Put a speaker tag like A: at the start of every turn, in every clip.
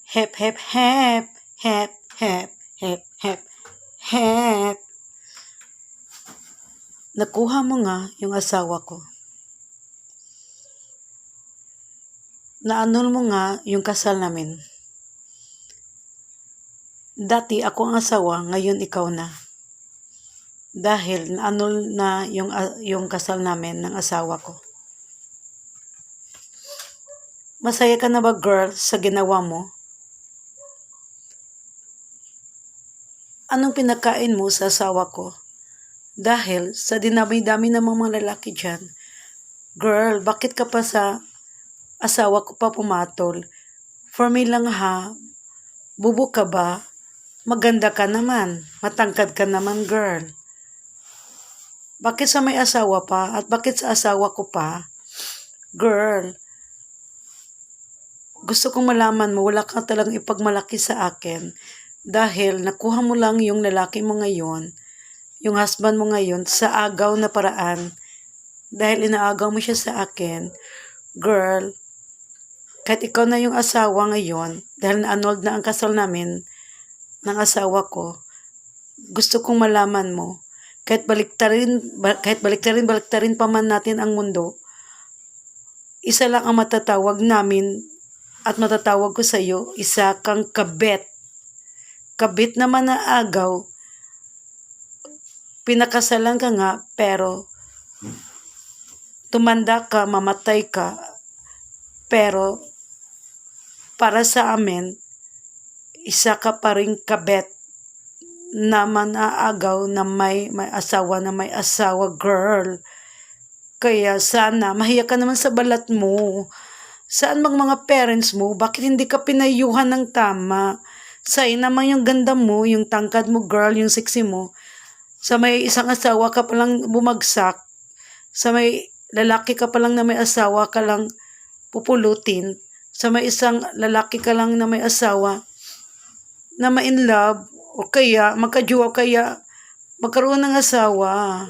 A: Hep, hep, hep. Hep, hep, hep, hep, hep. Nakuha mo nga yung asawa ko. Naanol mo nga yung kasal namin. Dati ako ang asawa, ngayon ikaw na. Dahil naanol na yung kasal namin ng asawa ko. Masaya ka na ba, girl, sa ginawa mo? Anong pinakain mo sa asawa ko? Dahil sa dinami-dami ng mga lalaki dyan, girl, bakit ka pa sa asawa ko pa pumatol? For me lang ha, bubo ka ba? Maganda ka naman, matangkad ka naman, girl. Bakit sa may asawa pa at bakit sa asawa ko pa? Girl, gusto kong malaman mo, wala kang talagang ipagmalaki sa akin. Dahil nakuha mo lang yung lalaki mo ngayon, yung husband mo ngayon, sa agaw na paraan. Dahil inaagaw mo siya sa akin. Girl, kahit ikaw na yung asawa ngayon, dahil na-annulled na ang kasal namin ng asawa ko, gusto kong malaman mo, kahit baliktarin pa man natin ang mundo, isa lang ang matatawag namin at matatawag ko sa iyo, isa kang kabet. Kabit naman na agaw, pinakasalan ka nga, pero tumanda ka, mamatay ka, pero para sa amin, isa ka pa ring kabet na manaagaw na may asawa na may asawa, girl. Kaya sana, mahiya ka naman sa balat mo. Saan bang mga parents mo? Bakit hindi ka pinayuhan ng tama? Sa'yo naman yung ganda mo, yung tangkad mo, girl, yung sexy mo. Sa may isang asawa ka palang bumagsak. Sa may lalaki ka palang na may asawa ka lang pupulutin. Sa may isang lalaki ka lang na may asawa na ma-in love. O kaya, magkajowa kaya magkaroon ng asawa.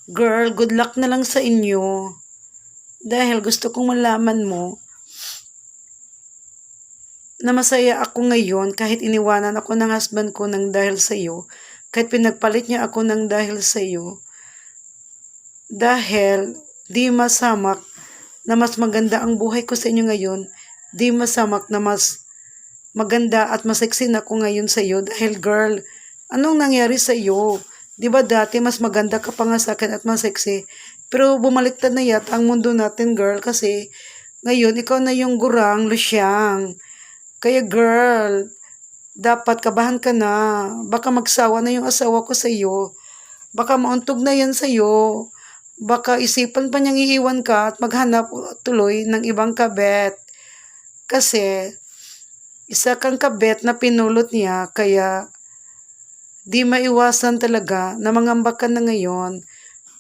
A: Girl, good luck na lang sa inyo. Dahil gusto kong malaman mo na masaya ako ngayon kahit iniwanan ako ng husband ko ng dahil sa iyo, kahit pinagpalit niya ako ng dahil sa iyo, dahil di masamak na mas maganda ang buhay ko sa inyo ngayon, di masamak na mas maganda at mas sexy na ako ngayon sa iyo dahil girl, anong nangyari sa iyo? Di ba dati mas maganda ka pa nga sa akin at mas sexy, pero bumaliktad na yata ang mundo natin, girl, kasi ngayon ikaw na yung gurang, lusyang. Kaya girl, dapat kabahan ka na. Baka magsawa na yung asawa ko sa iyo. Baka mauntog na yan sa iyo. Baka isipan pa niyang iiwan ka at maghanap tuloy ng ibang kabet. Kasi isa kang kabet na pinulot niya, kaya di maiwasan talaga na mangamba ka na ngayon.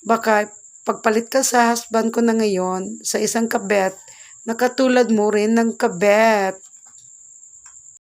A: Baka pagpalit ka sa husband ko na ngayon, sa isang kabet, nakatulad mo rin ng kabet.